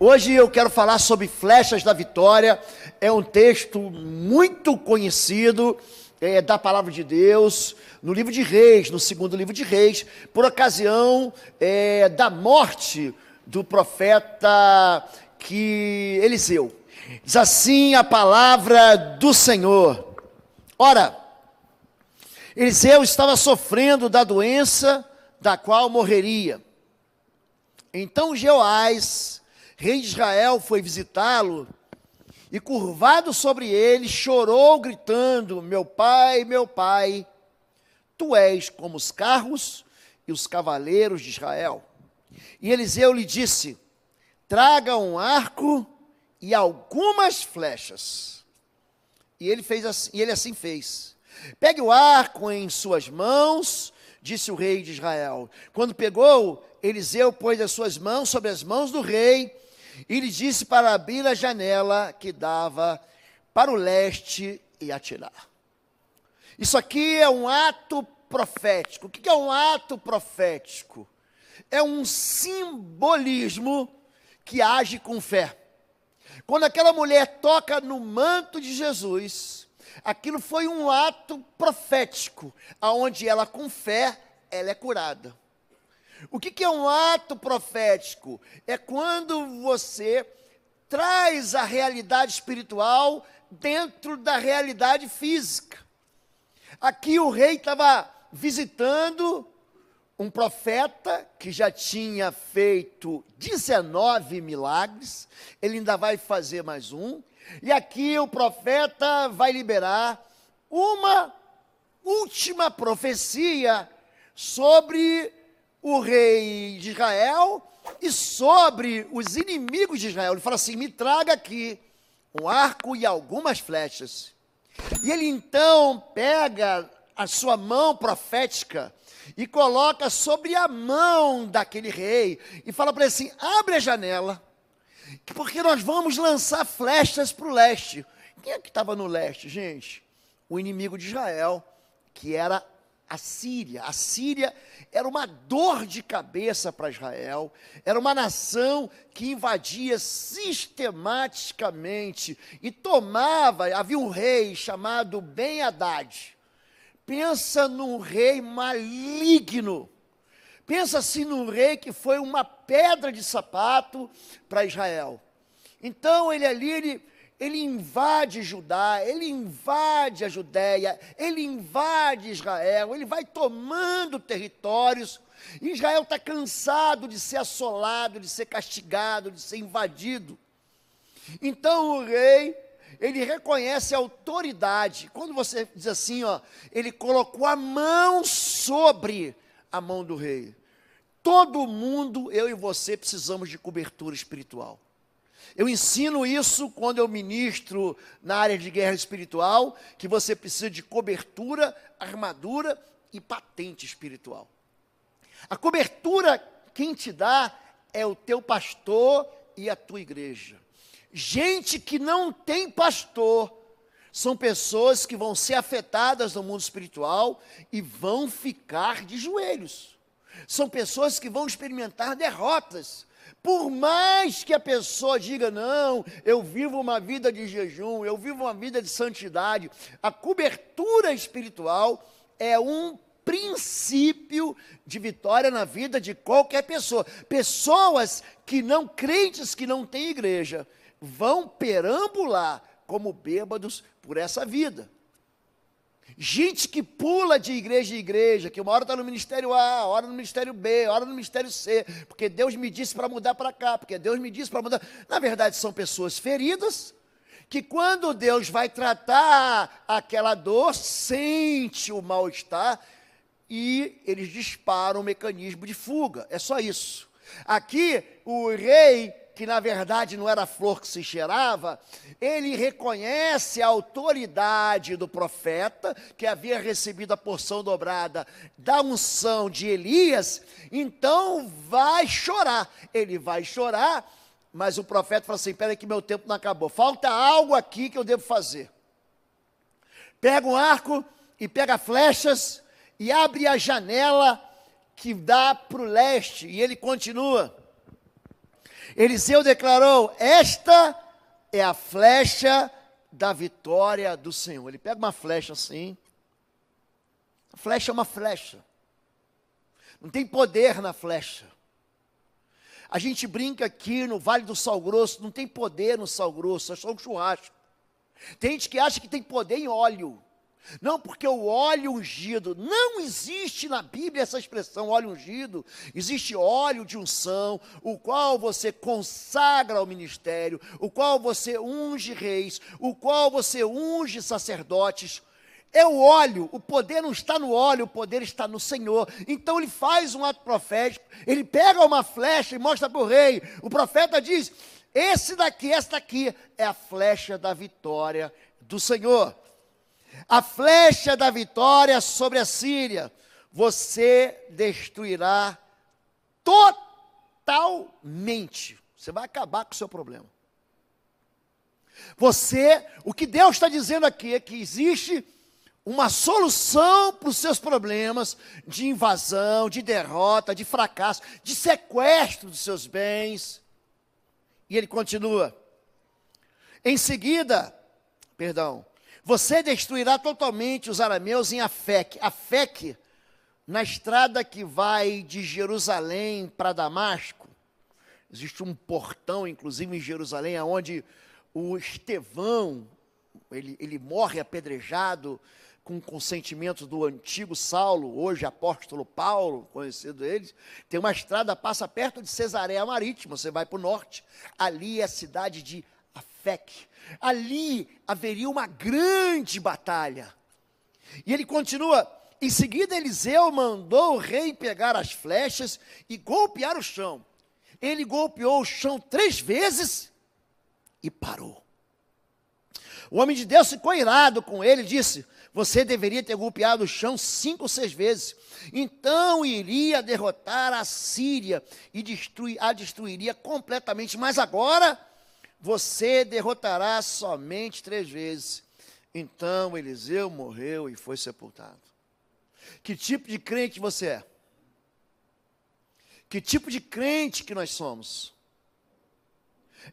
Hoje eu quero falar sobre flechas da vitória. É um texto muito conhecido da palavra de Deus, no livro de Reis, no segundo livro de Reis, por ocasião da morte do profeta Eliseu. Diz assim a palavra do Senhor. Ora, Eliseu estava sofrendo da doença da qual morreria. Então Jeoás, rei de Israel, foi visitá-lo e, curvado sobre ele, chorou, gritando: meu pai, tu és como os carros e os cavaleiros de Israel. E Eliseu lhe disse: traga um arco e algumas flechas. E ele assim fez. Pegue o arco em suas mãos, disse o rei de Israel. Quando pegou, Eliseu pôs as suas mãos sobre as mãos do rei e lhe disse para abrir a janela que dava para o leste e atirar. Isso aqui é um ato profético. O que é um ato profético? É um simbolismo que age com fé. Quando aquela mulher toca no manto de Jesus, aquilo foi um ato profético, aonde ela, com fé, ela é curada. O que é um ato profético? É quando você traz a realidade espiritual dentro da realidade física. Aqui o rei estava visitando um profeta que já tinha feito 19 milagres, ele ainda vai fazer mais um, e aqui o profeta vai liberar uma última profecia sobre o rei de Israel e sobre os inimigos de Israel. Ele fala assim: me traga aqui um arco e algumas flechas. E ele então pega a sua mão profética e coloca sobre a mão daquele rei e fala para ele assim: abre a janela, porque nós vamos lançar flechas para o leste. Quem é que estava no leste, gente? O inimigo de Israel, que era a Síria. A Síria era uma dor de cabeça para Israel, era uma nação que invadia sistematicamente e tomava. Havia um rei chamado Ben-Hadad. Pensa num rei maligno, pensa assim num rei que foi uma pedra de sapato para Israel. Então ele invade Judá, ele invade a Judéia, ele invade Israel, ele vai tomando territórios. Israel está cansado de ser assolado, de ser castigado, de ser invadido. Então o rei, ele reconhece a autoridade. Quando você diz assim, ele colocou a mão sobre a mão do rei. Todo mundo, eu e você, precisamos de cobertura espiritual. Eu ensino isso quando eu ministro na área de guerra espiritual, que você precisa de cobertura, armadura e patente espiritual. A cobertura, quem te dá é o teu pastor e a tua igreja. Gente que não tem pastor, são pessoas que vão ser afetadas no mundo espiritual e vão ficar de joelhos. São pessoas que vão experimentar derrotas. Por mais que a pessoa diga: não, eu vivo uma vida de jejum, eu vivo uma vida de santidade, a cobertura espiritual é um princípio de vitória na vida de qualquer pessoa. Pessoas que não, crentes que não têm igreja, vão perambular como bêbados por essa vida. Gente que pula de igreja em igreja, que uma hora está no ministério A, hora no ministério B, hora no ministério C, porque Deus me disse para mudar para cá, porque Deus me disse para mudar. Na verdade, são pessoas feridas, que quando Deus vai tratar aquela dor, sente o mal-estar e eles disparam um mecanismo de fuga. É só isso. Aqui, o rei, que na verdade não era a flor que se cheirava, ele reconhece a autoridade do profeta, que havia recebido a porção dobrada da unção de Elias, então vai chorar. Ele vai chorar, mas o profeta fala assim: espera aí que meu tempo não acabou, falta algo aqui que eu devo fazer. Pega um arco e pega flechas e abre a janela que dá para o leste, e ele continua: Eliseu declarou: esta é a flecha da vitória do Senhor. Ele pega uma flecha assim. A flecha é uma flecha. Não tem poder na flecha. A gente brinca aqui no Vale do Sal Grosso, não tem poder no sal grosso, é só um churrasco. Tem gente que acha que tem poder em óleo. Não, porque o óleo ungido, não existe na Bíblia essa expressão óleo ungido. Existe óleo de unção, o qual você consagra ao ministério, o qual você unge reis, o qual você unge sacerdotes. É o óleo, o poder não está no óleo, o poder está no Senhor. Então ele faz um ato profético, ele pega uma flecha e mostra para o rei. O profeta diz: essa daqui é a flecha da vitória do Senhor. A flecha da vitória sobre a Síria, você destruirá totalmente. Você vai acabar com o seu problema. O que Deus está dizendo aqui é que existe uma solução para os seus problemas de invasão, de derrota, de fracasso, de sequestro dos seus bens. E ele continua. Em seguida, você destruirá totalmente os arameus em Afec. Afec, na estrada que vai de Jerusalém para Damasco. Existe um portão, inclusive, em Jerusalém, onde o Estevão, ele morre apedrejado com consentimento do antigo Saulo, hoje apóstolo Paulo, conhecido eles. Tem uma estrada, passa perto de Cesareia Marítima, você vai para o norte. Ali é a cidade de Afec. Ali haveria uma grande batalha. E ele continua: em seguida Eliseu mandou o rei pegar as flechas e golpear o chão. Ele golpeou o chão 3 vezes e parou. O homem de Deus ficou irado com ele e disse: você deveria ter golpeado o chão 5 ou 6 vezes. Então iria derrotar a Síria e a destruiria completamente. Mas agora você derrotará somente 3 vezes. Então Eliseu morreu e foi sepultado. Que tipo de crente você é? Que tipo de crente que nós somos?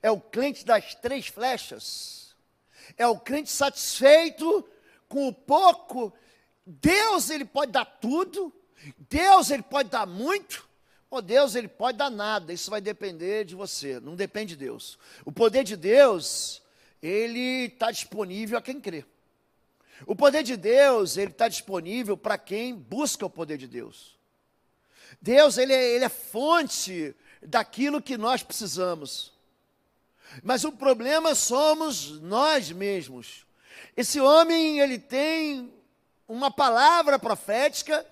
É o crente das 3 flechas? É o crente satisfeito com o pouco? Deus, ele pode dar tudo? Deus, ele pode dar muito? Ou Deus, ele pode dar nada? Isso vai depender de você, não depende de Deus. O poder de Deus, ele está disponível a quem crê. O poder de Deus, ele está disponível para quem busca o poder de Deus. Deus, ele é fonte daquilo que nós precisamos. Mas o problema somos nós mesmos. Esse homem, ele tem uma palavra profética,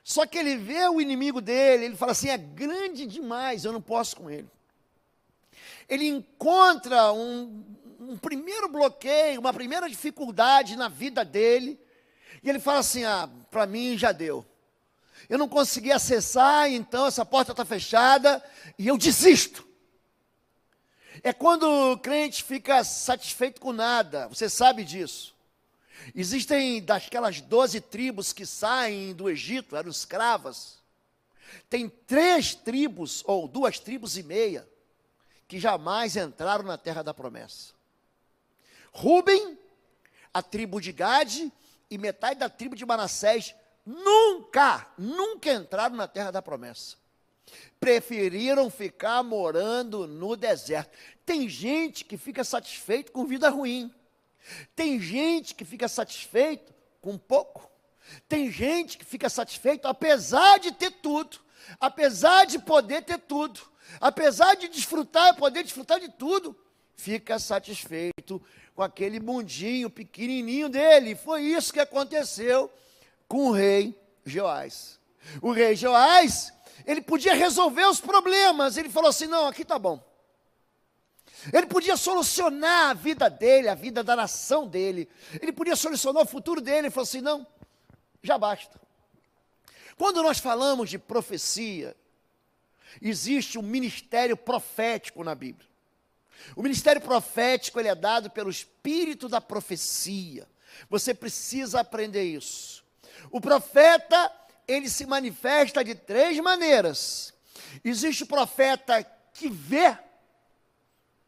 só que ele vê o inimigo dele, ele fala assim: é grande demais, eu não posso com ele. Ele encontra um primeiro bloqueio, uma primeira dificuldade na vida dele, e ele fala assim: para mim já deu. Eu não consegui acessar, então essa porta está fechada, e eu desisto. É quando o crente fica satisfeito com nada, você sabe disso. Existem daquelas 12 tribos que saem do Egito, eram escravas. Tem 3 tribos, ou 2 tribos e meia, que jamais entraram na terra da promessa. Rúben, a tribo de Gade e metade da tribo de Manassés nunca entraram na terra da promessa. Preferiram ficar morando no deserto. Tem gente que fica satisfeito com vida ruim. Tem gente que fica satisfeito com pouco. Tem gente que fica satisfeito apesar de ter tudo, apesar de poder ter tudo, apesar de poder desfrutar de tudo, fica satisfeito com aquele mundinho pequenininho dele. Foi isso que aconteceu com o rei Jeoás. O rei Jeoás, ele podia resolver os problemas. Ele falou assim: não, aqui está bom. Ele podia solucionar a vida dele, a vida da nação dele. Ele podia solucionar o futuro dele. Ele falou assim: não, já basta. Quando nós falamos de profecia, existe um ministério profético na Bíblia. O ministério profético, ele é dado pelo espírito da profecia. Você precisa aprender isso. O profeta, ele se manifesta de 3 maneiras. Existe o profeta que vê,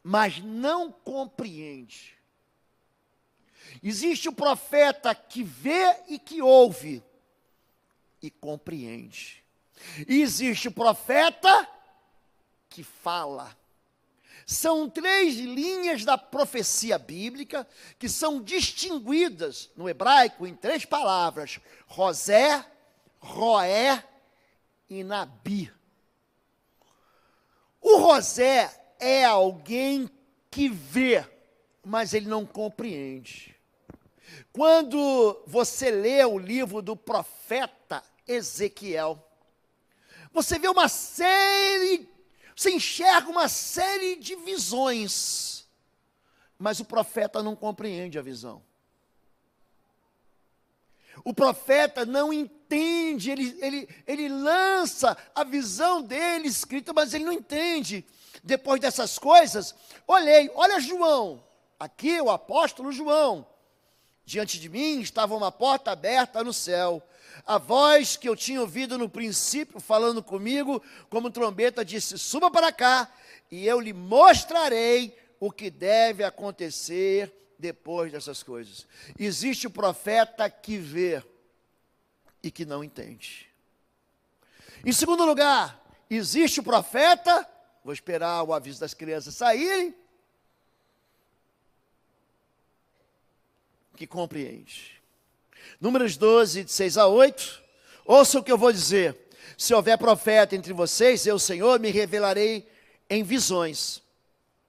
mas não compreende. Existe o profeta que vê e que ouve e compreende. E existe o profeta que fala. São 3 linhas da profecia bíblica que são distinguidas no hebraico em 3 palavras: Rosé, Roé e Nabi. O Rosé é alguém que vê, mas ele não compreende. Quando você lê o livro do profeta Ezequiel, você vê você enxerga uma série de visões, mas o profeta não compreende a visão. O profeta não entende, ele lança a visão dele escrita, mas ele não entende. Depois dessas coisas, olha João, aqui o apóstolo João. Diante de mim estava uma porta aberta no céu. A voz que eu tinha ouvido no princípio, falando comigo, como trombeta, disse: suba para cá, e eu lhe mostrarei o que deve acontecer depois dessas coisas. Existe o profeta que vê e que não entende. Em segundo lugar, existe o profeta, vou esperar o aviso das crianças saírem, que compreende. Números 12, de 6 a 8, ouça o que eu vou dizer. Se houver profeta entre vocês, eu, Senhor, me revelarei em visões.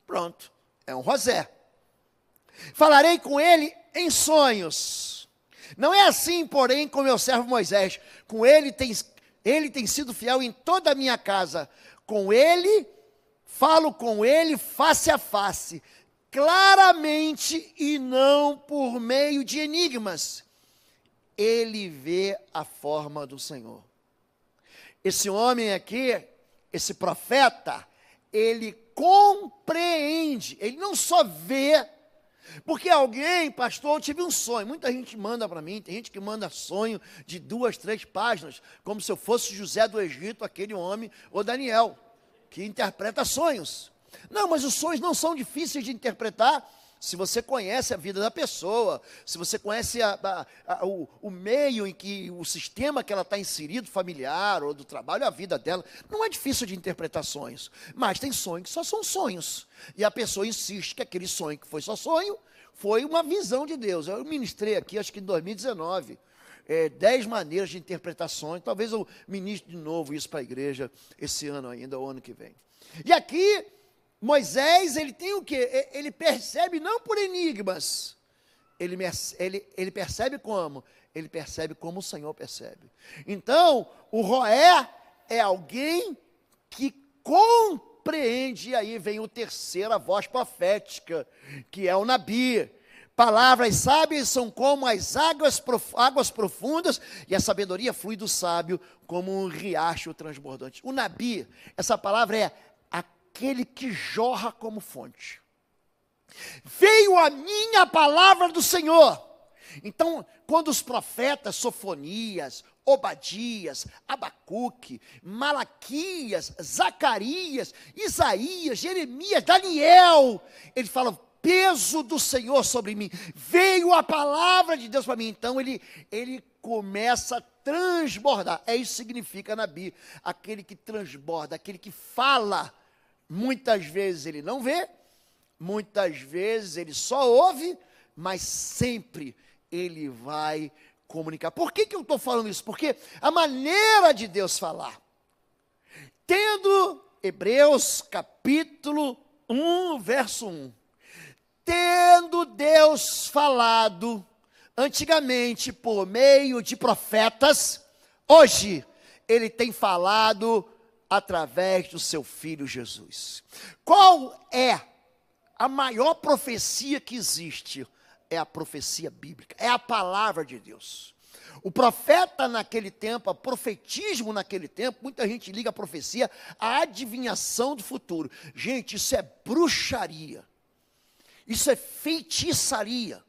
Pronto, é um Rosé. Falarei com ele em sonhos. Não é assim, porém, com meu servo Moisés. Ele tem sido fiel em toda a minha casa. Falo com ele face a face, claramente e não por meio de enigmas. Ele vê a forma do Senhor. Esse homem aqui, esse profeta, ele compreende, ele não só vê, porque alguém, pastor, eu tive um sonho. Muita gente manda para mim, tem gente que manda sonho de 2, 3 páginas, como se eu fosse José do Egito, aquele homem, ou Daniel, que interpreta sonhos. Não, mas os sonhos não são difíceis de interpretar, se você conhece a vida da pessoa, se você conhece o meio em que, o sistema que ela está inserido, familiar ou do trabalho, a vida dela, não é difícil de interpretar sonhos. Mas tem sonhos que só são sonhos. E a pessoa insiste que aquele sonho que foi só sonho, foi uma visão de Deus. Eu ministrei aqui, acho que em 2019, 10 maneiras de interpretar sonhos. Talvez eu ministre de novo isso para a igreja esse ano ainda, ou ano que vem. E aqui, Moisés, ele tem o quê? Ele percebe não por enigmas, ele percebe como? Ele percebe como o Senhor percebe. Então, o Roé é alguém que compreende, e aí vem o terceira voz profética, que é o Nabi. Palavras sábias são como as águas profundas, e a sabedoria flui do sábio como um riacho transbordante. O Nabi, essa palavra é aquele que jorra como fonte. Veio a mim a palavra do Senhor. Então, quando os profetas Sofonias, Obadias, Abacuque, Malaquias, Zacarias, Isaías, Jeremias, Daniel, ele fala: peso do Senhor sobre mim, veio a palavra de Deus para mim. Então ele começa a transbordar. Isso que significa Nabi, aquele que transborda, aquele que fala. Muitas vezes ele não vê, muitas vezes ele só ouve, mas sempre ele vai comunicar. Por que eu estou falando isso? Porque a maneira de Deus falar, tendo Hebreus capítulo 1, verso 1, tendo Deus falado antigamente por meio de profetas, hoje ele tem falado através do seu Filho Jesus. Qual é a maior profecia que existe? É a profecia bíblica, é a palavra de Deus. O profeta naquele tempo, o profetismo naquele tempo, muita gente liga a profecia à adivinhação do futuro. Gente, isso é bruxaria, isso é feitiçaria.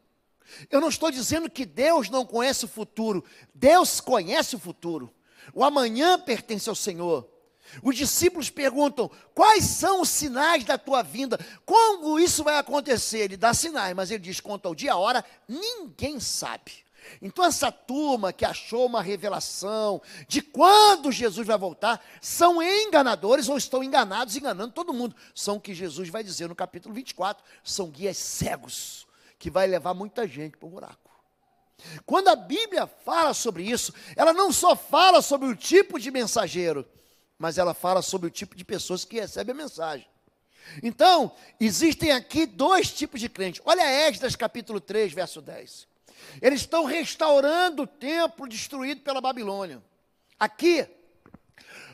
Eu não estou dizendo que Deus não conhece o futuro, Deus conhece o futuro. O amanhã pertence ao Senhor. Os discípulos perguntam: quais são os sinais da tua vinda? Como isso vai acontecer? Ele dá sinais, mas ele diz: quanto ao dia e a hora, ninguém sabe. Então essa turma que achou uma revelação de quando Jesus vai voltar, são enganadores ou estão enganados, enganando todo mundo. São o que Jesus vai dizer no capítulo 24, são guias cegos, que vai levar muita gente para o buraco. Quando a Bíblia fala sobre isso, ela não só fala sobre o tipo de mensageiro, mas ela fala sobre o tipo de pessoas que recebem a mensagem. Então, existem aqui dois tipos de crentes. Olha Esdras capítulo 3, verso 10. Eles estão restaurando o templo destruído pela Babilônia. Aqui,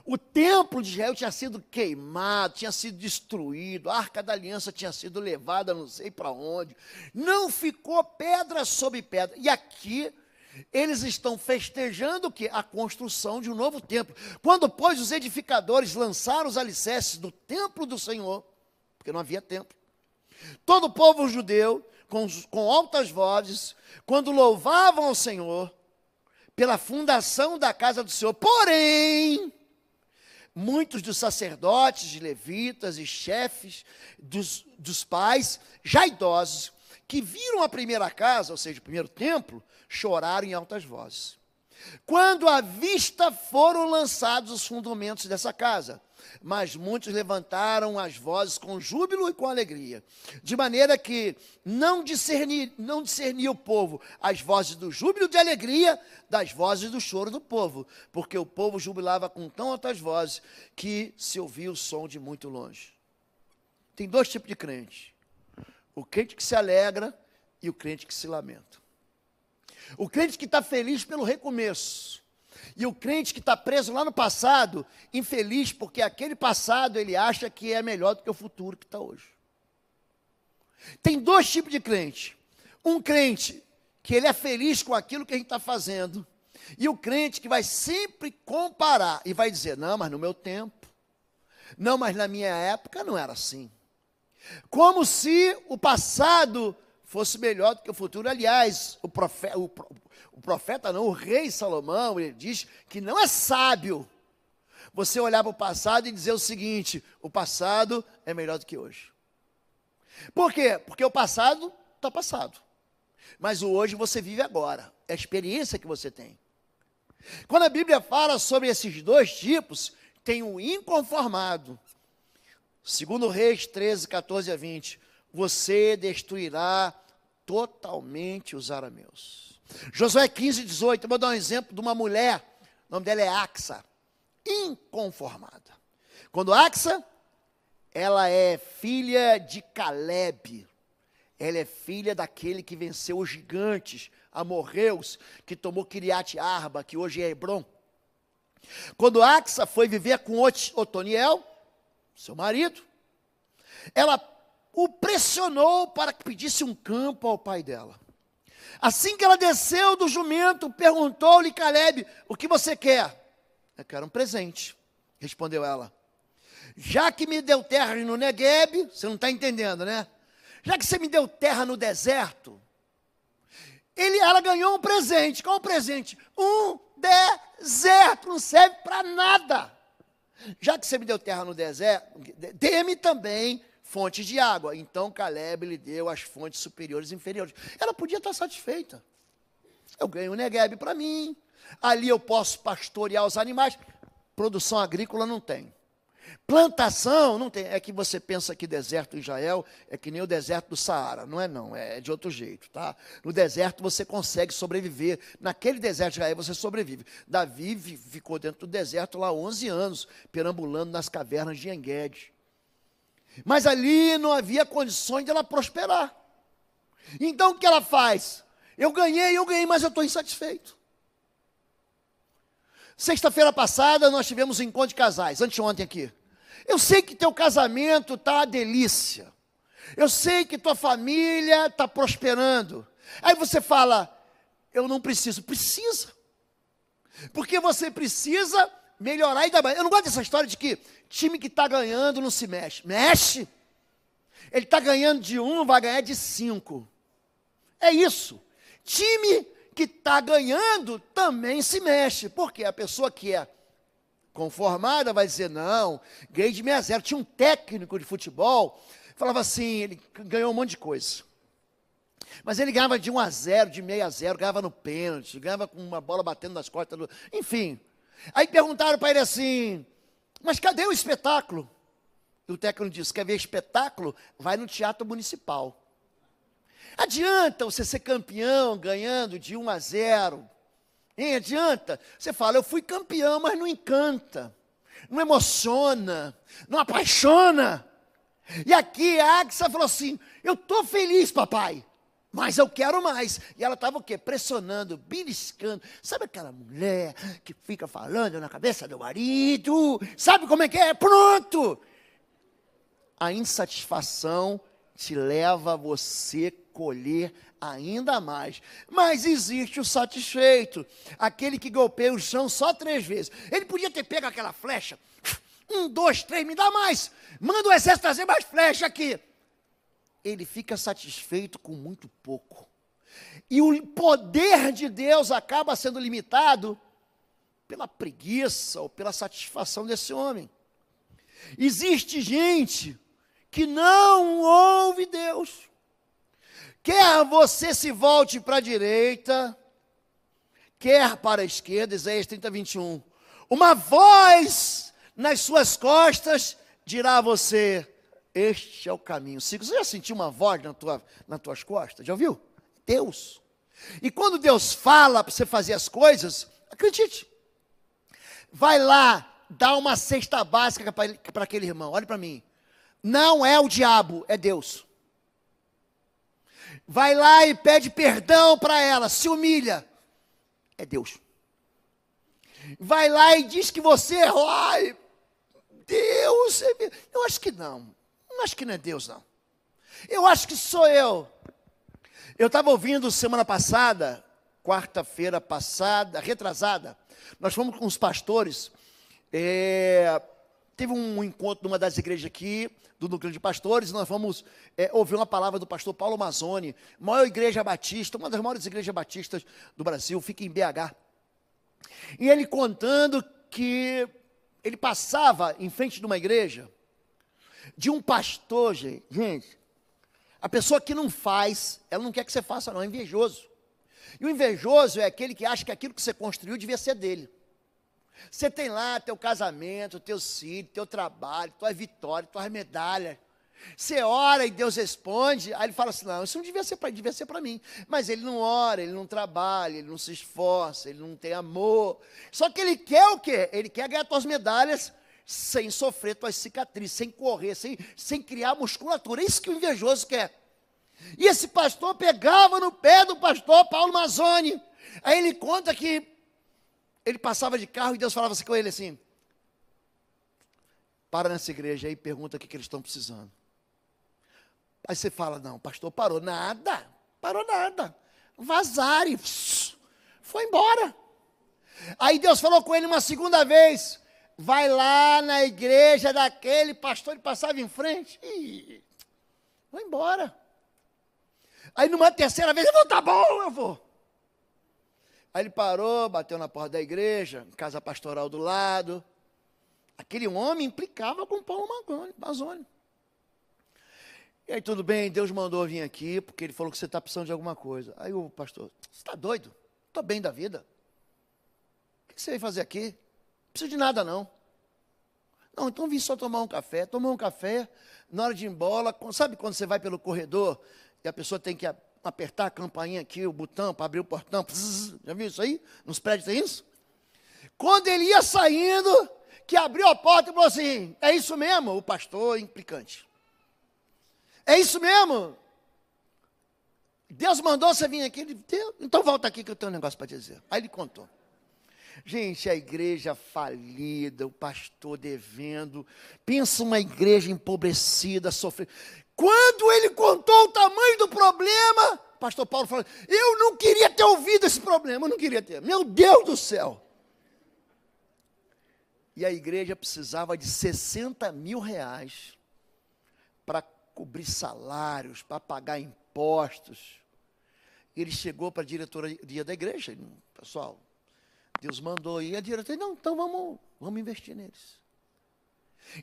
o templo de Israel tinha sido queimado, tinha sido destruído, a Arca da Aliança tinha sido levada não sei para onde, não ficou pedra sobre pedra. E aqui, eles estão festejando o quê? A construção de um novo templo. Quando, pois, os edificadores lançaram os alicerces do templo do Senhor, porque não havia templo, todo o povo judeu, com altas vozes, quando louvavam ao Senhor, pela fundação da casa do Senhor. Porém, muitos dos sacerdotes, levitas e chefes dos pais, já idosos, que viram a primeira casa, ou seja, o primeiro templo, choraram em altas vozes. Quando à vista foram lançados os fundamentos dessa casa, mas muitos levantaram as vozes com júbilo e com alegria, de maneira que não discernia o povo as vozes do júbilo e de alegria das vozes do choro do povo, porque o povo jubilava com tão altas vozes que se ouvia o som de muito longe. Tem dois tipos de crente: o crente que se alegra e o crente que se lamenta. O crente que está feliz pelo recomeço, e o crente que está preso lá no passado, infeliz porque aquele passado ele acha que é melhor do que o futuro que está hoje. Tem dois tipos de crente: um crente que ele é feliz com aquilo que a gente está fazendo, e o crente que vai sempre comparar e vai dizer: não, mas no meu tempo, não, mas na minha época não era assim. Como se o passado fosse melhor do que o futuro. Aliás, o profeta não, o rei Salomão, ele diz que não é sábio você olhar para o passado e dizer o seguinte: o passado é melhor do que hoje. Por quê? Porque o passado está passado, mas o hoje você vive agora, é a experiência que você tem. Quando a Bíblia fala sobre esses dois tipos, tem o inconformado. Segundo Reis 13, 14 a 20, você destruirá totalmente os arameus. Josué 15, 18, eu vou dar um exemplo de uma mulher, o nome dela é Axa, inconformada. Quando Axa, ela é filha de Calebe, ela é filha daquele que venceu os gigantes, amorreus, que tomou Kiriat Arba, que hoje é Hebron. Quando Axa foi viver com Otoniel, seu marido, ela o pressionou para que pedisse um campo ao pai dela. Assim que ela desceu do jumento, perguntou-lhe Calebe: o que você quer? Eu quero um presente, respondeu ela. Já que me deu terra no Negueb, você não está entendendo, né? Já que você me deu terra no deserto, ela ganhou um presente. Qual o presente? Um deserto, não serve para nada. Já que você me deu terra no deserto, dê-me também fontes de água. Então Calebe lhe deu as fontes superiores e inferiores. Ela podia estar satisfeita. Eu ganho o Negueb para mim, ali eu posso pastorear os animais. Produção agrícola não tem. Plantação não tem. É que você pensa que deserto em Israel é que nem o deserto do Saara. Não é não, é de outro jeito, tá? No deserto você consegue sobreviver. Naquele deserto de Israel você sobrevive. Davi ficou dentro do deserto lá 11 anos, perambulando nas cavernas de En-Gedi. Mas ali não havia condições de ela prosperar. Então o que ela faz? Eu ganhei, mas eu estou insatisfeito. Sexta-feira passada nós tivemos um encontro de casais, anteontem aqui. Eu sei que teu casamento está uma delícia. Eu sei que tua família está prosperando. Aí você fala: eu não preciso. Precisa. Porque você precisa melhorar ainda mais. Eu não gosto dessa história de que time que está ganhando não se mexe. Mexe. Ele está ganhando de 1, vai ganhar de 5. É isso. Time que está ganhando também se mexe. Porque a pessoa que é conformada, vai dizer, não, ganhei de 6-0. Tinha um técnico de futebol, falava assim, ele ganhou um monte de coisa. Mas ele ganhava de 1-0, de 6-0, ganhava no pênalti, ganhava com uma bola batendo nas costas, enfim. Aí perguntaram para ele assim, mas cadê o espetáculo? E o técnico disse, quer ver espetáculo? Vai no Teatro Municipal. Adianta você ser campeão ganhando de 1-0? Hein, adianta? Você fala, eu fui campeão, mas não encanta, não emociona, não apaixona. E aqui a Agsa falou assim, eu estou feliz, papai, mas eu quero mais. E ela estava o quê? Pressionando, beliscando. Sabe aquela mulher que fica falando na cabeça do marido? Sabe como é que é? Pronto! A insatisfação te leva a você colher ainda mais. Mas existe o satisfeito, aquele que golpeia o chão só 3 vezes. Ele podia ter pego aquela flecha, 1, 2, 3, me dá mais, manda o exército trazer mais flecha aqui. Ele fica satisfeito com muito pouco. E o poder de Deus acaba sendo limitado pela preguiça ou pela satisfação desse homem. Existe gente que não ouve Deus. Quer você se volte para a direita, quer para a esquerda, Isaías 30:21. Uma voz nas suas costas dirá a você, este é o caminho. Você já sentiu uma voz nas tuas costas? Já ouviu? Deus. E quando Deus fala para você fazer as coisas, acredite. Vai lá, dá uma cesta básica para aquele irmão. Olha para mim. Não é o diabo, é Deus. Vai lá e pede perdão para ela, se humilha. É Deus. Vai lá e diz que você errou. Ai, Deus, eu acho que não. Não acho que não é Deus, não. Eu acho que sou eu. Eu estava ouvindo semana passada, quarta-feira passada, retrasada, nós fomos com os pastores, teve um encontro numa das igrejas aqui, do núcleo de pastores, nós vamos ouvir uma palavra do pastor Paulo Mazzoni, maior igreja batista, uma das maiores igrejas batistas do Brasil, fica em BH. E ele contando que ele passava em frente de uma igreja, de um pastor, gente, a pessoa que não faz, ela não quer que você faça não, é invejoso. E o invejoso é aquele que acha que aquilo que você construiu devia ser dele. Você tem lá teu casamento, teus filhos, teu trabalho, tua vitória, tuas medalhas. Você ora e Deus responde, aí ele fala assim, não, isso não devia ser para mim. Mas ele não ora, ele não trabalha, ele não se esforça, ele não tem amor. Só que ele quer o quê? Ele quer ganhar tuas medalhas sem sofrer tuas cicatrizes, sem correr, sem criar musculatura. É isso que o invejoso quer. E esse pastor pegava no pé do pastor Paulo Mazzoni. Aí ele conta que ele passava de carro e Deus falava assim com ele assim, para nessa igreja aí e pergunta o que eles estão precisando. Aí você fala, não, pastor, parou nada, vazare, foi embora. Aí Deus falou com ele uma segunda vez, vai lá na igreja daquele pastor, ele passava em frente, e vai embora. Aí numa terceira vez, ele falou, tá bom, eu vou. Aí ele parou, bateu na porta da igreja, casa pastoral do lado. Aquele homem implicava com Paulo Mazzoni. E aí tudo bem, Deus mandou vir aqui, porque ele falou que você está precisando de alguma coisa. Aí o pastor, você está doido? Estou bem da vida. O que você veio fazer aqui? Não preciso de nada não. Não, então vim só tomar um café. Tomou um café, na hora de ir embora, sabe quando você vai pelo corredor e a pessoa tem que apertar a campainha aqui, o botão para abrir o portão, já viu isso aí? Nos prédios tem isso? Quando ele ia saindo, que abriu a porta e falou assim, é isso mesmo? O pastor implicante. É isso mesmo? Deus mandou você vir aqui? Ele disse, então volta aqui que eu tenho um negócio para dizer. Aí ele contou. Gente, a igreja falida, o pastor devendo, pensa uma igreja empobrecida, sofrendo. Quando ele contou o tamanho do problema, o pastor Paulo falou, eu não queria ter ouvido esse problema, eu não queria ter, meu Deus do céu. E a igreja precisava de 60 mil reais para cobrir salários, para pagar impostos. Ele chegou para a diretoria da igreja, pessoal, Deus mandou, e a diretoria, não, então Vamos investir neles.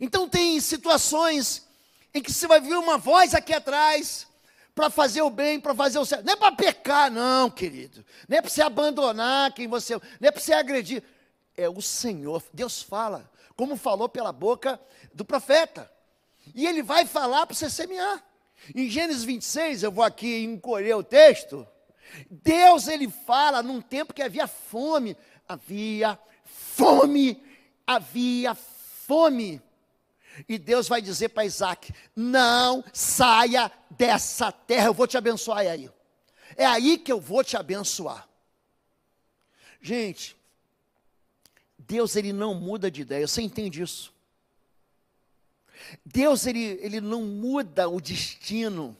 Então tem situações em que você vai ver uma voz aqui atrás para fazer o bem, para fazer o certo. Não é para pecar, não, querido. Não é para você abandonar quem você... Não é para você agredir. É o Senhor. Deus fala, como falou pela boca do profeta. E Ele vai falar para você semear. Em Gênesis 26, eu vou aqui encolher o texto. Deus, Ele fala num tempo que havia fome. Havia fome. Havia fome. E Deus vai dizer para Isaac, não saia dessa terra, eu vou te abençoar aí. É aí que eu vou te abençoar. Gente, Deus, Ele não muda de ideia, você entende isso? Deus, ele não muda o destino.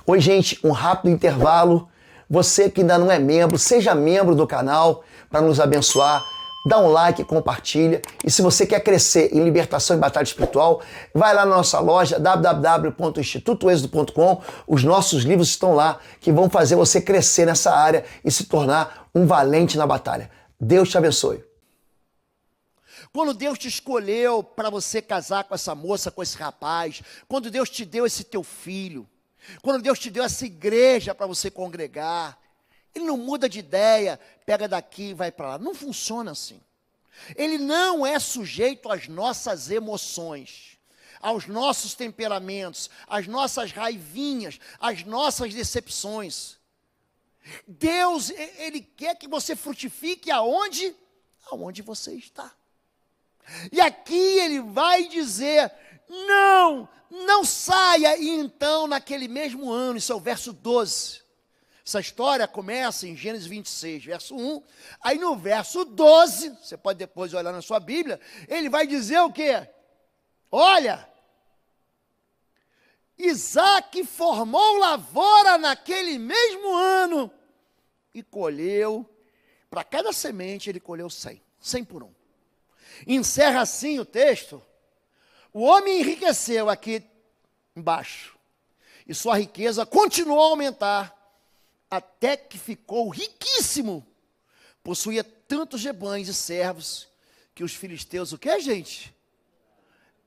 Oi, gente, um rápido intervalo. Você que ainda não é membro, seja membro do canal para nos abençoar. Dá um like, compartilha. E se você quer crescer em libertação e batalha espiritual, vai lá na nossa loja www.institutoexodo.com. Os nossos livros estão lá que vão fazer você crescer nessa área e se tornar um valente na batalha. Deus te abençoe. Quando Deus te escolheu para você casar com essa moça, com esse rapaz, quando Deus te deu esse teu filho, quando Deus te deu essa igreja para você congregar, Ele não muda de ideia, pega daqui e vai para lá. Não funciona assim. Ele não é sujeito às nossas emoções, aos nossos temperamentos, às nossas raivinhas, às nossas decepções. Deus, Ele quer que você frutifique aonde? Aonde você está. E aqui Ele vai dizer, não saia. E então, naquele mesmo ano, isso é o verso 12. Essa história começa em Gênesis 26, verso 1. Aí no verso 12, você pode depois olhar na sua Bíblia, ele vai dizer o quê? Olha, Isaac formou lavoura naquele mesmo ano e colheu, para cada semente ele colheu 100 por um. Encerra assim o texto, o homem enriqueceu aqui embaixo, e sua riqueza continuou a aumentar, até que ficou riquíssimo, possuía tantos rebanhos e servos, que os filisteus, o que, gente?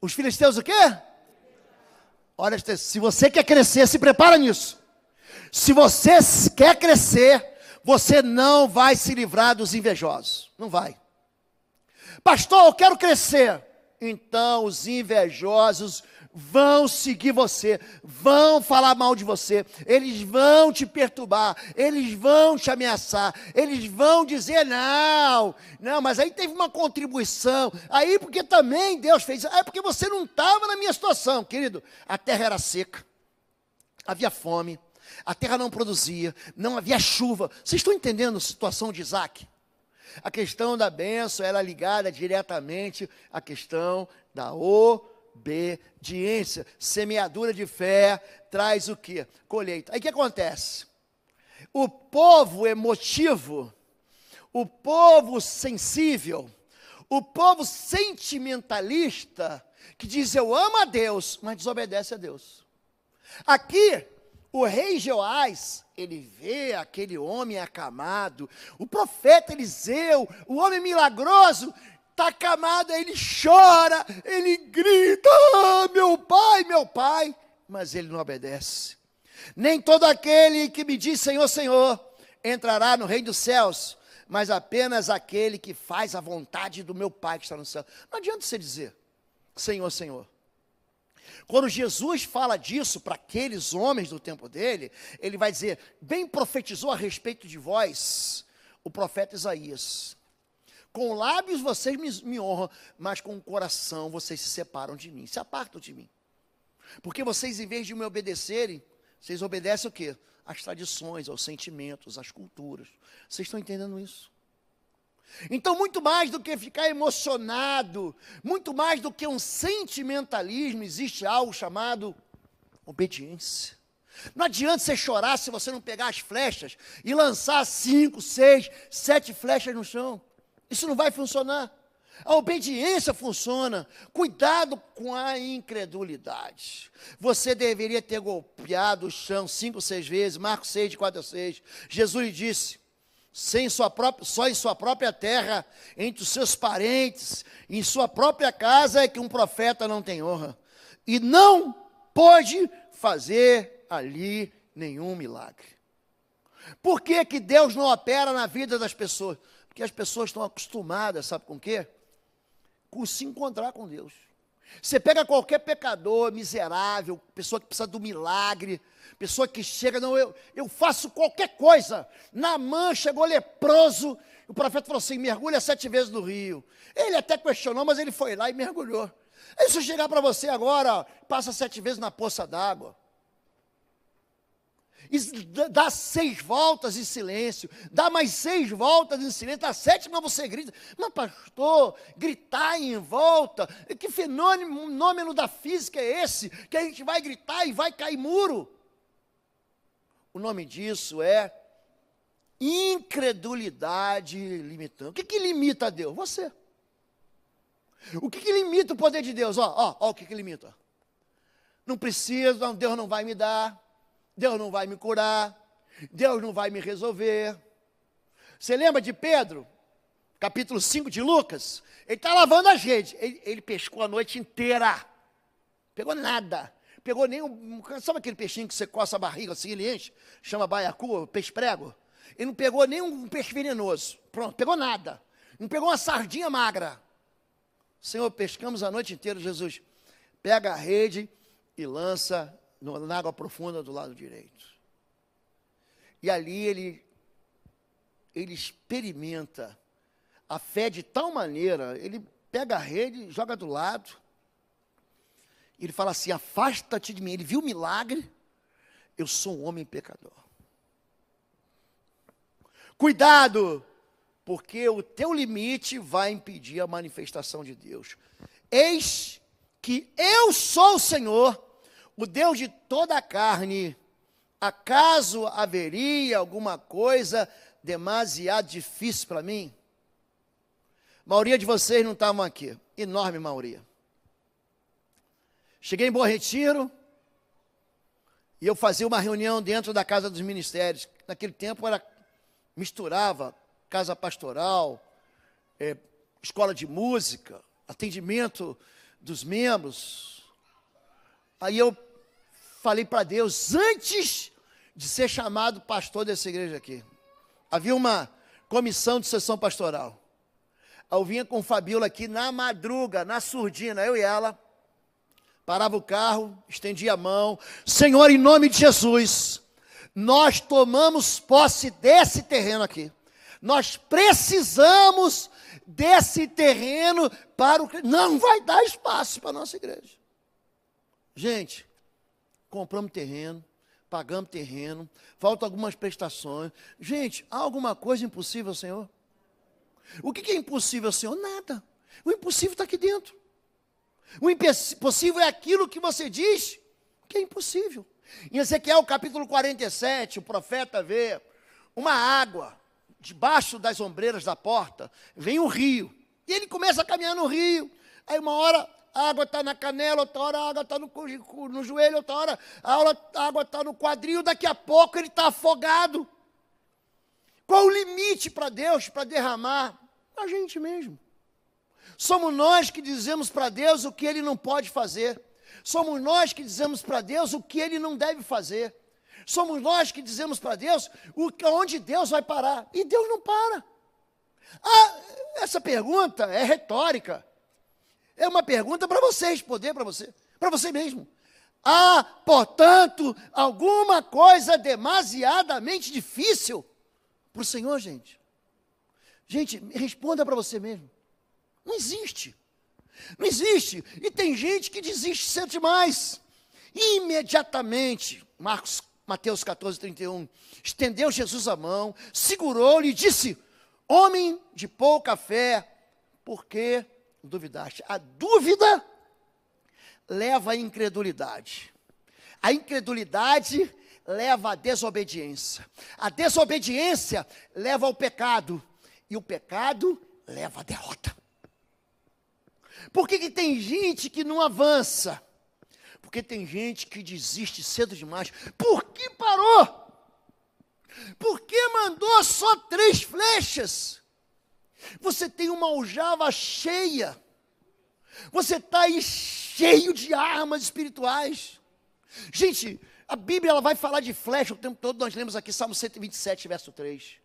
Os filisteus o quê? Olha, se você quer crescer, se prepara nisso. Se você quer crescer, você não vai se livrar dos invejosos, não vai. Pastor, eu quero crescer. Então os invejosos vão seguir você, vão falar mal de você, eles vão te perturbar, eles vão te ameaçar, eles vão dizer não, mas aí teve uma contribuição, aí porque também Deus fez, é porque você não estava na minha situação, querido. A terra era seca, havia fome, a terra não produzia, não havia chuva. Vocês estão entendendo a situação de Isaac? A questão da bênção era ligada diretamente à questão da obediência. Semeadura de fé traz o quê? Colheita. Aí o que acontece? O povo emotivo, o povo sensível, o povo sentimentalista, que diz eu amo a Deus, mas desobedece a Deus. Aqui, o rei Joás, ele vê aquele homem acamado, o profeta Eliseu, o homem milagroso, está acamado, ele chora, ele grita, meu pai, mas ele não obedece. Nem todo aquele que me diz Senhor, Senhor, entrará no reino dos céus, mas apenas aquele que faz a vontade do meu Pai que está no céu. Não adianta você dizer Senhor, Senhor. Quando Jesus fala disso para aqueles homens do tempo dele, ele vai dizer, bem profetizou a respeito de vós, o profeta Isaías. Com lábios vocês me honram, mas com o coração vocês se separam de mim, se apartam de mim. Porque vocês, em vez de me obedecerem, vocês obedecem o quê? Às tradições, aos sentimentos, às culturas. Vocês estão entendendo isso? Então, muito mais do que ficar emocionado, muito mais do que um sentimentalismo, existe algo chamado obediência. Não adianta você chorar se você não pegar as flechas e lançar 5, 6, 7 flechas no chão. Isso não vai funcionar. A obediência funciona. Cuidado com a incredulidade. Você deveria ter golpeado o chão 5, 6 vezes, Marcos 6, de 4 a 6. Jesus lhe disse, Só em sua própria terra, entre os seus parentes, em sua própria casa é que um profeta não tem honra. E não pôde fazer ali nenhum milagre. Por que que Deus não opera na vida das pessoas? Porque as pessoas estão acostumadas, sabe com o quê? Com se encontrar com Deus. Você pega qualquer pecador, miserável, pessoa que precisa do milagre, pessoa que chega, não, eu faço qualquer coisa. Naamã chegou leproso, o profeta falou assim, mergulha 7 vezes no rio. Ele até questionou, mas ele foi lá e mergulhou. Aí se eu chegar para você agora, ó, passa 7 vezes na poça d'água. E dá 6 voltas em silêncio, dá mais 6 voltas em silêncio, na 7ª você grita, mas pastor, gritar em volta, que fenômeno da física é esse, que a gente vai gritar e vai cair muro? O nome disso é incredulidade limitante. O que limita a Deus? Você. O que limita o poder de Deus? Ó, o que limita? Não precisa, Deus não vai me dar. Deus não vai me curar, Deus não vai me resolver. Você lembra de Pedro, capítulo 5 de Lucas? Ele está lavando as redes, ele pescou a noite inteira, pegou nada, pegou nem sabe aquele peixinho que você coça a barriga assim, ele enche, chama baiacu, peixe prego? Ele não pegou nem um peixe venenoso, pronto, pegou nada, não pegou uma sardinha magra. Senhor, pescamos a noite inteira, Jesus, pega a rede e lança na água profunda do lado direito. E ali ele experimenta a fé de tal maneira, ele pega a rede, joga do lado, e ele fala assim, afasta-te de mim. Ele viu o milagre, eu sou um homem pecador. Cuidado, porque o teu limite vai impedir a manifestação de Deus. Eis que eu sou o Senhor, o Deus de toda a carne. Acaso haveria alguma coisa demasiado difícil para mim? A maioria de vocês não estavam aqui, enorme maioria. Cheguei em Bom Retiro e eu fazia uma reunião dentro da Casa dos Ministérios. Naquele tempo misturava casa pastoral, escola de música, atendimento dos membros. Aí eu falei para Deus, antes de ser chamado pastor dessa igreja aqui, havia uma comissão de sessão pastoral. Eu vinha com Fabiola aqui na madruga, na surdina, eu e ela, parava o carro, estendia a mão, Senhor, em nome de Jesus, nós tomamos posse desse terreno aqui. Nós precisamos desse terreno para o... Não vai dar espaço para a nossa igreja. Gente, compramos terreno, pagamos terreno, faltam algumas prestações. Gente, há alguma coisa impossível, Senhor? O que é impossível, Senhor? Nada. O impossível está aqui dentro. O impossível é aquilo que você diz que é impossível. Em Ezequiel capítulo 47, o profeta vê uma água debaixo das ombreiras da porta, vem um rio. E ele começa a caminhar no rio. Aí uma hora a água está na canela, outra hora a água está no joelho, outra hora a água está no quadril, daqui a pouco ele está afogado. Qual o limite para Deus, para derramar? A gente mesmo. Somos nós que dizemos para Deus o que Ele não pode fazer. Somos nós que dizemos para Deus o que Ele não deve fazer. Somos nós que dizemos para Deus onde Deus vai parar. E Deus não para. Essa pergunta é retórica. É uma pergunta para você responder para você mesmo. Há, portanto, alguma coisa demasiadamente difícil para o Senhor, gente? Gente, responda para você mesmo. Não existe. Não existe. E tem gente que desiste cedo demais. Imediatamente, Mateus 14, 31, estendeu Jesus a mão, segurou-lhe e disse, homem de pouca fé, por que duvidaste? A dúvida leva à incredulidade. A incredulidade leva à desobediência. A desobediência leva ao pecado. E o pecado leva à derrota. Por que tem gente que não avança? Porque tem gente que desiste cedo demais. Por que parou? Por que mandou só 3 flechas. Você tem uma aljava cheia. Você está aí cheio de armas espirituais. Gente, a Bíblia ela vai falar de flecha o tempo todo. Nós lemos aqui Salmo 127, verso 3.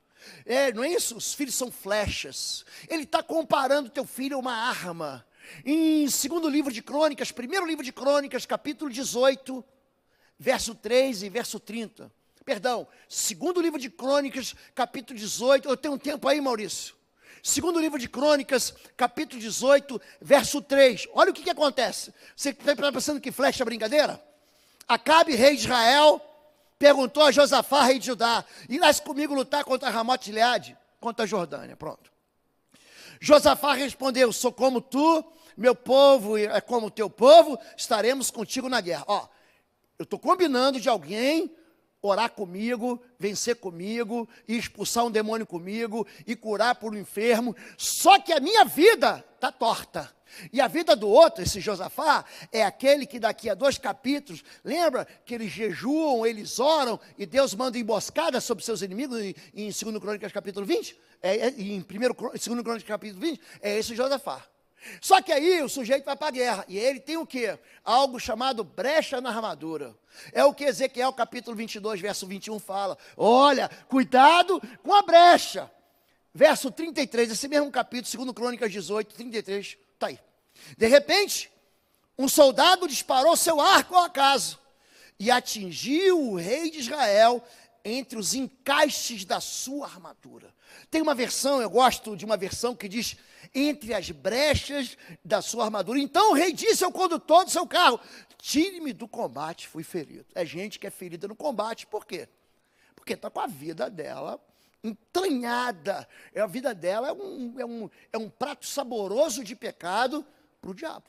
Não é isso? Os filhos são flechas. Ele está comparando teu filho a uma arma. Em segundo livro de Crônicas, primeiro livro de Crônicas, capítulo 18, verso 3 e verso 30. Perdão, segundo livro de Crônicas, capítulo 18. Eu tenho um tempo aí, Maurício. Segundo livro de Crônicas, capítulo 18, verso 3. Olha o que acontece. Você está pensando que flecha é brincadeira? Acabe, rei de Israel, perguntou a Josafá, rei de Judá: irás comigo lutar contra Ramote-Gileade? Contra a Jordânia, pronto. Josafá respondeu: sou como tu, meu povo é como o teu povo, estaremos contigo na guerra. Ó, eu estou combinando de alguém orar comigo, vencer comigo, e expulsar um demônio comigo, e curar por um enfermo, só que a minha vida está torta. E a vida do outro, esse Josafá, é aquele que daqui a 2 capítulos, lembra que eles jejuam, eles oram, e Deus manda emboscada sobre seus inimigos, em 2 Crônicas capítulo 20, em 2 Crônicas capítulo 20, é esse Josafá. Só que aí o sujeito vai para a guerra, e ele tem o quê? Algo chamado brecha na armadura. É o que Ezequiel capítulo 22, verso 21 fala. Olha, cuidado com a brecha. Verso 33, esse mesmo capítulo, 2 Crônicas 18, 33, está aí. De repente, um soldado disparou seu arco ao acaso e atingiu o rei de Israel entre os encaixes da sua armadura. Tem uma versão, eu gosto de uma versão que diz entre as brechas da sua armadura. Então o rei disse ao condutor do seu carro: tire-me do combate, fui ferido. É gente que é ferida no combate, por quê? Porque está com a vida dela entranhada. A vida dela é um prato saboroso de pecado para o diabo.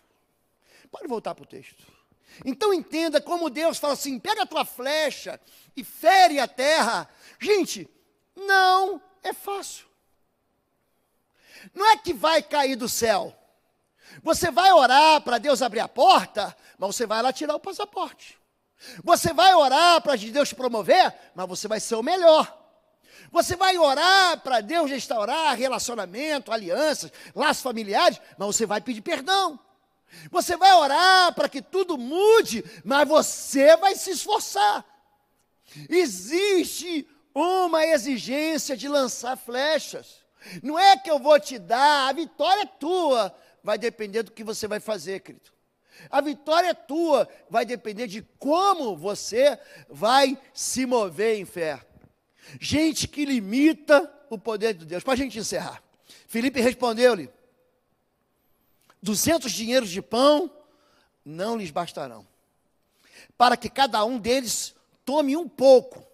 Pode voltar para o texto. Então entenda como Deus fala assim: pega a tua flecha e fere a terra. Gente, não é fácil. Não é que vai cair do céu. Você vai orar para Deus abrir a porta, mas você vai lá tirar o passaporte. Você vai orar para Deus te promover, mas você vai ser o melhor. Você vai orar para Deus restaurar relacionamento, alianças, laços familiares, mas você vai pedir perdão. Você vai orar para que tudo mude, mas você vai se esforçar. Existe uma exigência de lançar flechas. Não é que eu vou te dar, a vitória é tua. Vai depender do que você vai fazer, querido. A vitória é tua, vai depender de como você vai se mover em fé. Gente que limita o poder de Deus. Para a gente encerrar, Filipe respondeu-lhe: 200 dinheiros de pão não lhes bastarão, para que cada um deles tome um pouco.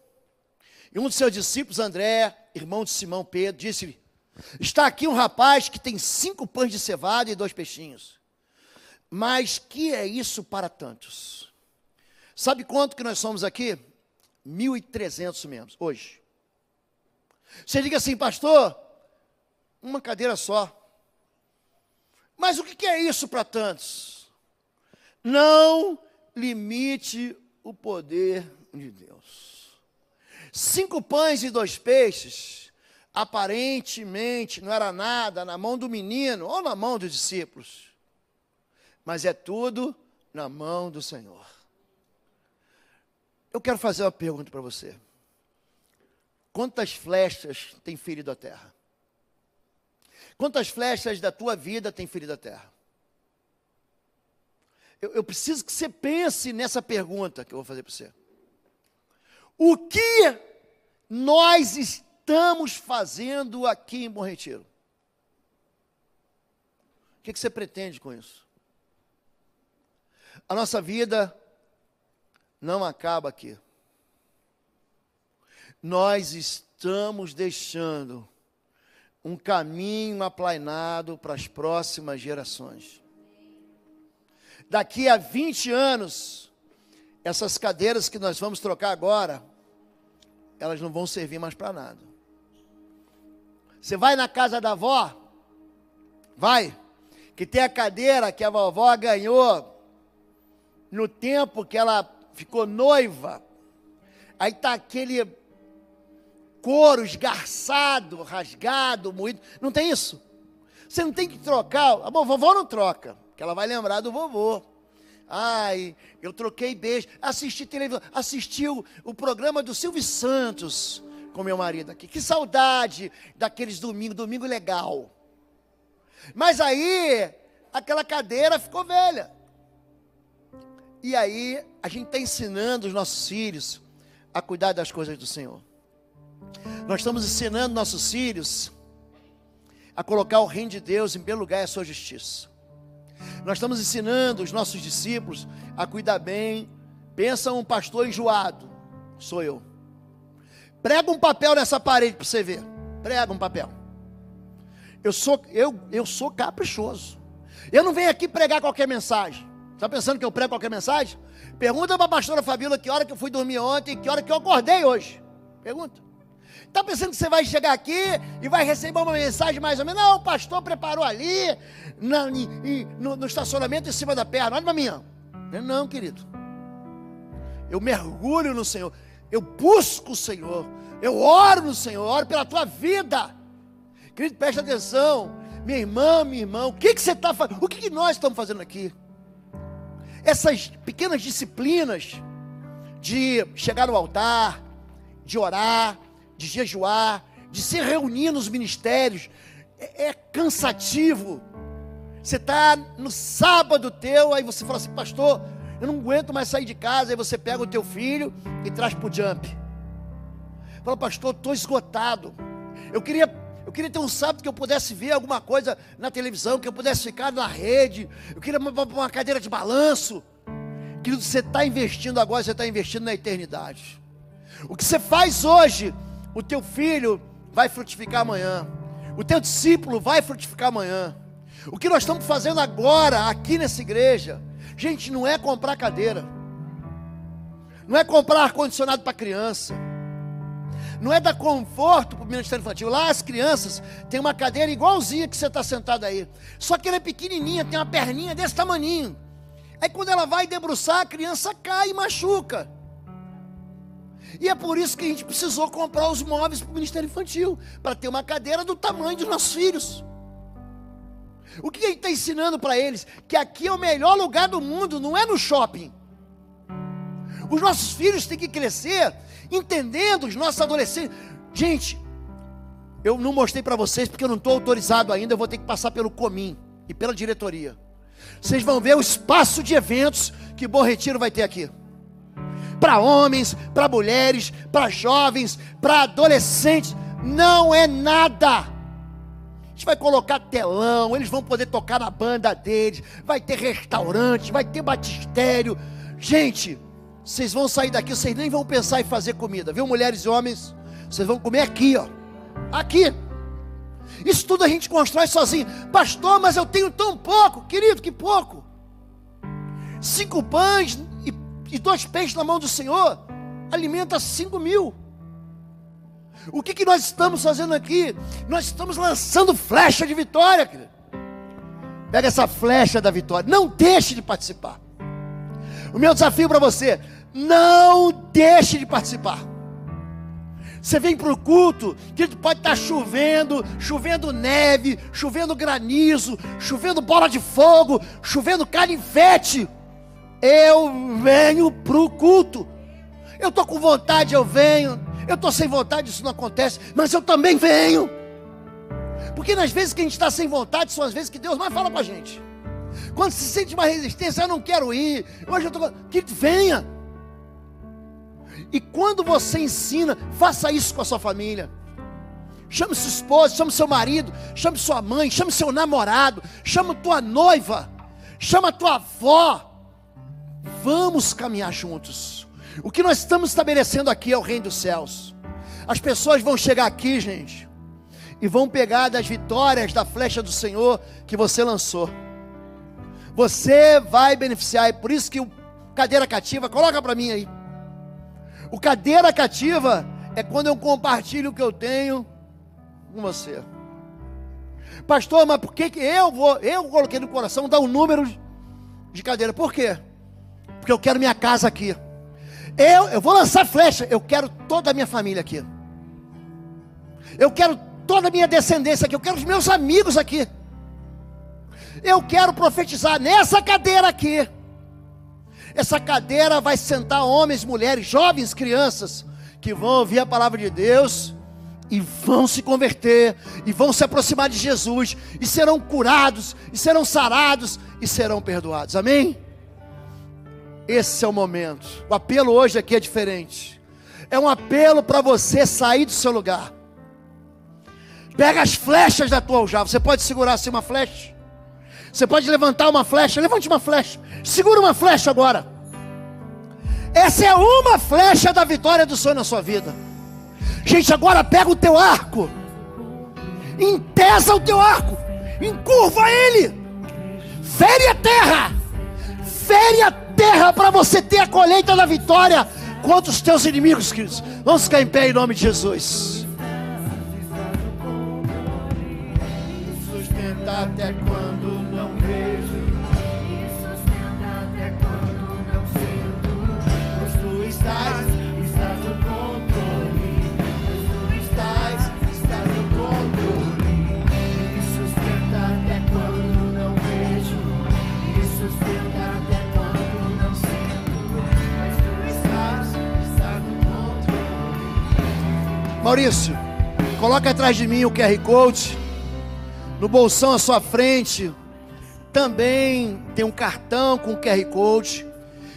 E um de seus discípulos, André, irmão de Simão Pedro, disse-lhe: está aqui um rapaz que tem 5 pães de cevada e 2 peixinhos. Mas que é isso para tantos? Sabe quanto que nós somos aqui? 1.300 membros, hoje. Você diga assim: pastor, uma cadeira só. Mas o que é isso para tantos? Não limite o poder de Deus. 5 pães e 2 peixes, aparentemente não era nada na mão do menino ou na mão dos discípulos, mas é tudo na mão do Senhor. Eu quero fazer uma pergunta para você. Quantas flechas tem ferido a terra? Quantas flechas da tua vida tem ferido a terra? Eu preciso que você pense nessa pergunta que eu vou fazer para você. O que nós estamos fazendo aqui em Bom Retiro? O que você pretende com isso? A nossa vida não acaba aqui. Nós estamos deixando um caminho aplainado para as próximas gerações. Daqui a 20 anos, essas cadeiras que nós vamos trocar agora, elas não vão servir mais para nada. Você vai na casa da avó, vai, que tem a cadeira que a vovó ganhou no tempo que ela ficou noiva. Aí está couro esgarçado, rasgado, moído. Não tem isso? Você não tem que trocar. A vovó não troca, porque ela vai lembrar do vovô. Ai, eu troquei beijo. Assisti televisão, assisti o programa do Silvio Santos com meu marido aqui. Que saudade daqueles domingo legal. Mas aí, aquela cadeira ficou velha. E aí, a gente está ensinando os nossos filhos a cuidar das coisas do Senhor. Nós estamos ensinando nossos filhos a colocar o reino de Deus em primeiro lugar e a sua justiça. Nós estamos ensinando os nossos discípulos a cuidar bem. Pensa um pastor enjoado, sou eu. Prega um papel nessa parede para você ver. Prega um papel. Eu sou caprichoso. Eu não venho aqui pregar qualquer mensagem. Está pensando que eu prego qualquer mensagem? Pergunta para a pastora Fabíola que hora que eu fui dormir ontem, que hora que eu acordei hoje. Pergunta. Está pensando que você vai chegar aqui e vai receber uma mensagem mais ou menos? Não, o pastor preparou ali, no estacionamento em cima da perna. Olha para mim. Não, querido. Eu mergulho no Senhor. Eu busco o Senhor. Eu oro no Senhor. Oro pela tua vida. Querido, preste atenção. Minha irmã, meu irmão. O que você está fazendo? O que nós estamos fazendo aqui? Essas pequenas disciplinas de chegar no altar, de orar, de jejuar, de se reunir nos ministérios, é cansativo. Você está no sábado teu, aí você fala assim, pastor, eu não aguento mais sair de casa. Aí você pega o teu filho e traz para o jump. Fala, pastor, estou esgotado. Eu queria ter um sábado que eu pudesse ver alguma coisa na televisão, que eu pudesse ficar na rede. Eu queria uma cadeira de balanço. Querido, você está investindo agora, você está investindo na eternidade. O que você faz hoje, o teu filho vai frutificar amanhã. O teu discípulo vai frutificar amanhã. O que nós estamos fazendo agora, aqui nessa igreja, gente, não é comprar cadeira. Não é comprar ar-condicionado para criança. Não é dar conforto para o ministério infantil. Lá as crianças têm uma cadeira igualzinha que você está sentado aí. Só que ela é pequenininha, tem uma perninha desse tamaninho. Aí quando ela vai debruçar, a criança cai e machuca. E é por isso que a gente precisou comprar os móveis para o ministério infantil. Para ter uma cadeira do tamanho dos nossos filhos. O que a gente está ensinando para eles? Que aqui é o melhor lugar do mundo, não é no shopping. Os nossos filhos têm que crescer entendendo, os nossos adolescentes. Gente, eu não mostrei para vocês porque eu não estou autorizado ainda. Eu vou ter que passar pelo Comim e pela diretoria. Vocês vão ver o espaço de eventos que Bom Retiro vai ter aqui. Para homens, para mulheres, para jovens, para adolescentes. Não é nada. A gente vai colocar telão, eles vão poder tocar na banda deles. Vai ter restaurante, vai ter batistério. Gente, vocês vão sair daqui, vocês nem vão pensar em fazer comida, viu, mulheres e homens? Vocês vão comer aqui, ó. Aqui. Isso tudo a gente constrói sozinho. Pastor, mas eu tenho tão pouco. Querido, que pouco? 5 pães e 2 peixes na mão do Senhor alimenta 5.000. O que nós estamos fazendo aqui? Nós estamos lançando flecha de vitória, querido. Pega essa flecha da vitória. Não deixe de participar. O meu desafio para você: não deixe de participar. Você vem para o culto, que pode estar chovendo neve, chovendo granizo, chovendo bola de fogo, chovendo canivete. Eu venho para o culto. Eu estou com vontade, eu venho. Eu estou sem vontade, isso não acontece, mas eu também venho. Porque nas vezes que a gente está sem vontade, são as vezes que Deus mais fala com a gente. Quando se sente uma resistência, eu não quero ir, hoje eu estou... Que venha. E quando você ensina, faça isso com a sua família. Chame sua esposa, chame seu marido, chame sua mãe, chame seu namorado, chame tua noiva, chame a tua avó. Vamos caminhar juntos. O que nós estamos estabelecendo aqui é o reino dos céus. As pessoas vão chegar aqui, gente, e vão pegar das vitórias da flecha do Senhor que você lançou. Você vai beneficiar. É por isso que o cadeira cativa, coloca para mim aí. O cadeira cativa é quando eu compartilho o que eu tenho com você. Pastor, mas por que eu coloquei no coração dar um número de cadeira? Por quê? Porque eu quero minha casa aqui. Eu vou lançar flecha, eu quero toda a minha família aqui. Eu quero toda a minha descendência aqui. Eu quero os meus amigos aqui. Eu quero profetizar nessa cadeira aqui. Essa cadeira vai sentar homens, mulheres, jovens, crianças, que vão ouvir a palavra de Deus e vão se converter, e vão se aproximar de Jesus, e serão curados, e serão sarados, e serão perdoados. Amém? Esse é o momento. O apelo hoje aqui é diferente. É um apelo para você sair do seu lugar. Pega as flechas da tua aljava. Você pode segurar assim uma flecha? Você pode levantar uma flecha? Levante uma flecha. Segura uma flecha agora. Essa é uma flecha da vitória do Senhor na sua vida. Gente, agora pega o teu arco. Entesa o teu arco. Encurva ele. Fere a terra. Fere a terra para você ter a colheita da vitória contra os teus inimigos, queridos. Vamos ficar em pé em nome de Jesus. Sustenta até quando não vejo. Sustenta até quando não sinto. Pois tu estás no controle. Pois tu estás no controle. Me sustenta até quando não vejo. Me sustenta até quando não sinto. Pois tu estás no controle. Maurício, coloca atrás de mim o QR Code. No bolsão à sua frente também tem um cartão com QR Code.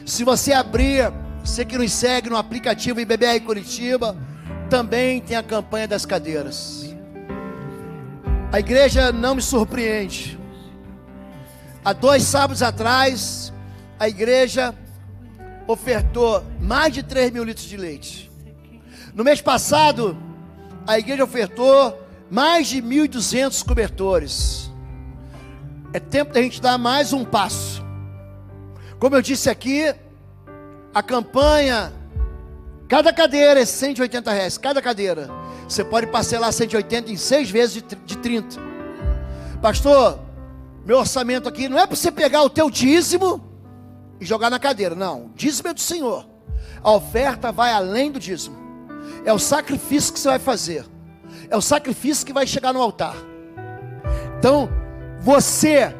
Se você abrir, você que nos segue no aplicativo IBBR Curitiba, também tem a campanha das cadeiras. A igreja não me surpreende. Há 2 sábados atrás, a igreja ofertou mais de 3 mil litros de leite. No mês passado, a igreja ofertou mais de 1.200 cobertores. É tempo da gente dar mais um passo. Como eu disse aqui, a campanha, cada cadeira é R$180, cada cadeira. Você pode parcelar 180 em 6 vezes de 30. Pastor, meu orçamento aqui não é para você pegar o teu dízimo e jogar na cadeira, não. O dízimo é do Senhor. A oferta vai além do dízimo. É o sacrifício que você vai fazer. É o sacrifício que vai chegar no altar. Então, você,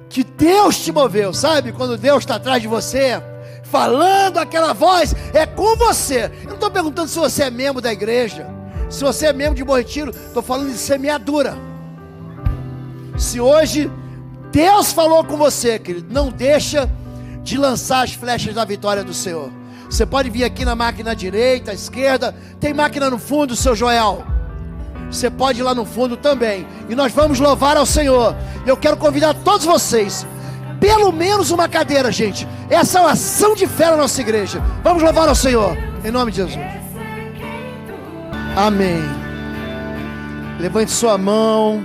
que Deus te moveu, sabe? Quando Deus está atrás de você, falando aquela voz, é com você. Eu não estou perguntando se você é membro da igreja, se você é membro de Bom Retiro. Estou falando de semeadura. Se hoje Deus falou com você, querido, não deixa de lançar as flechas da vitória do Senhor. Você pode vir aqui na máquina direita, à esquerda. Tem máquina no fundo, seu Joel. Você pode ir lá no fundo também. E nós vamos louvar ao Senhor. Eu quero convidar todos vocês. Pelo menos uma cadeira, gente. Essa é uma ação de fé na nossa igreja. Vamos louvar ao Senhor. Em nome de Jesus. Amém. Levante sua mão.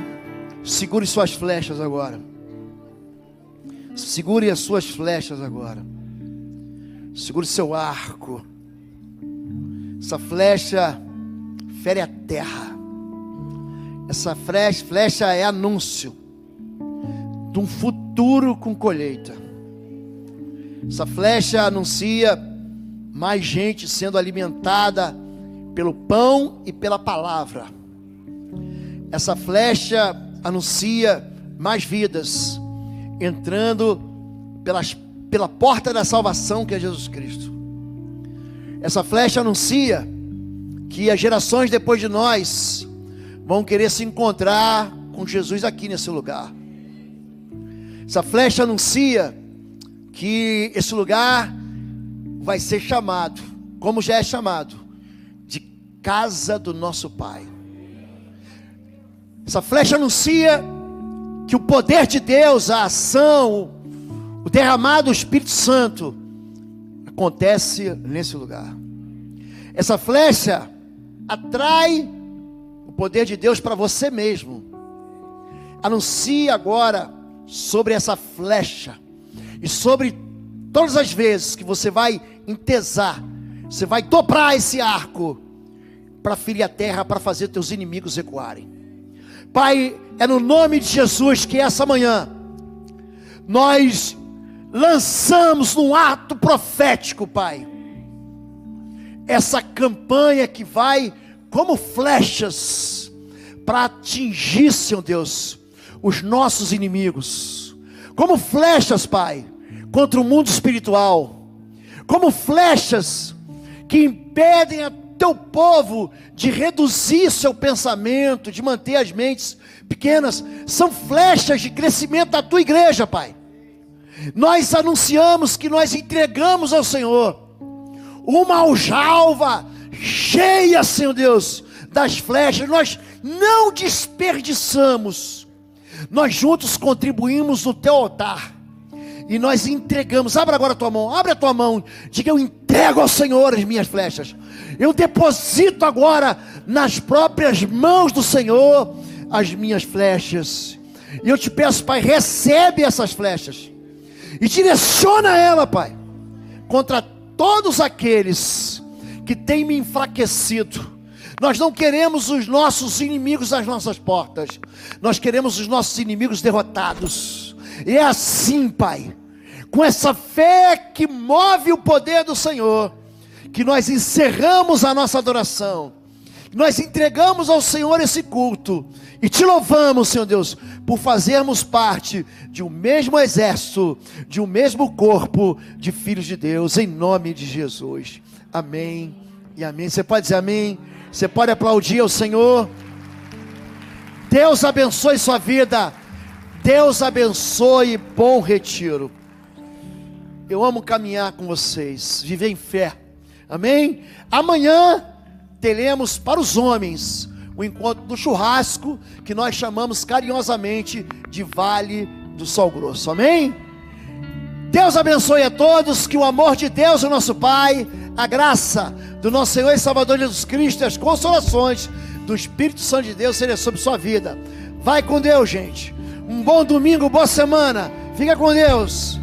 Segure suas flechas agora. Segure as suas flechas agora. Segure seu arco. Essa flecha fere a terra. Essa flecha é anúncio de um futuro com colheita. Essa flecha anuncia mais gente sendo alimentada pelo pão e pela palavra. Essa flecha anuncia mais vidas entrando pela porta da salvação, que é Jesus Cristo. Essa flecha anuncia que as gerações depois de nós vão querer se encontrar com Jesus aqui nesse lugar. Essa flecha anuncia que esse lugar vai ser chamado, como já é chamado, de casa do nosso Pai. Essa flecha anuncia que o poder de Deus, a ação, o derramado do Espírito Santo acontece nesse lugar. Essa flecha atrai o poder de Deus para você mesmo. Anuncie agora sobre essa flecha e sobre todas as vezes que você vai entesar, você vai dobrar esse arco para ferir a terra, para fazer teus inimigos recuarem. Pai, é no nome de Jesus que essa manhã nós lançamos num ato profético, Pai, essa campanha que vai como flechas para atingir, Senhor Deus, os nossos inimigos, como flechas, Pai, contra o mundo espiritual, como flechas que impedem a teu povo de reduzir seu pensamento, de manter as mentes pequenas. São flechas de crescimento da tua igreja, Pai. Nós anunciamos que nós entregamos ao Senhor uma aljava cheia, Senhor Deus, das flechas. Nós não desperdiçamos, nós juntos contribuímos no teu altar, e nós entregamos. Abra agora a tua mão, abre a tua mão, diga: eu entrego ao Senhor as minhas flechas, eu deposito agora nas próprias mãos do Senhor as minhas flechas, e eu te peço, Pai, recebe essas flechas, e direciona ela, Pai, contra todos aqueles que têm me enfraquecido. Nós não queremos os nossos inimigos às nossas portas, nós queremos os nossos inimigos derrotados. E é assim, Pai, com essa fé que move o poder do Senhor, que nós encerramos a nossa adoração, nós entregamos ao Senhor esse culto, e te louvamos, Senhor Deus, por fazermos parte de um mesmo exército, de um mesmo corpo de filhos de Deus, em nome de Jesus. Amém e amém. Você pode dizer amém? Você pode aplaudir ao Senhor? Deus abençoe sua vida. Deus abençoe, bom retiro. Eu amo caminhar com vocês, viver em fé. Amém? Amanhã teremos para os homens o encontro do churrasco, que nós chamamos carinhosamente de Vale do Sol Grosso. Amém? Deus abençoe a todos, que o amor de Deus, o nosso Pai, a graça do nosso Senhor e Salvador Jesus Cristo, e as consolações do Espírito Santo de Deus seja sobre sua vida. Vai com Deus, gente. Um bom domingo, boa semana. Fica com Deus.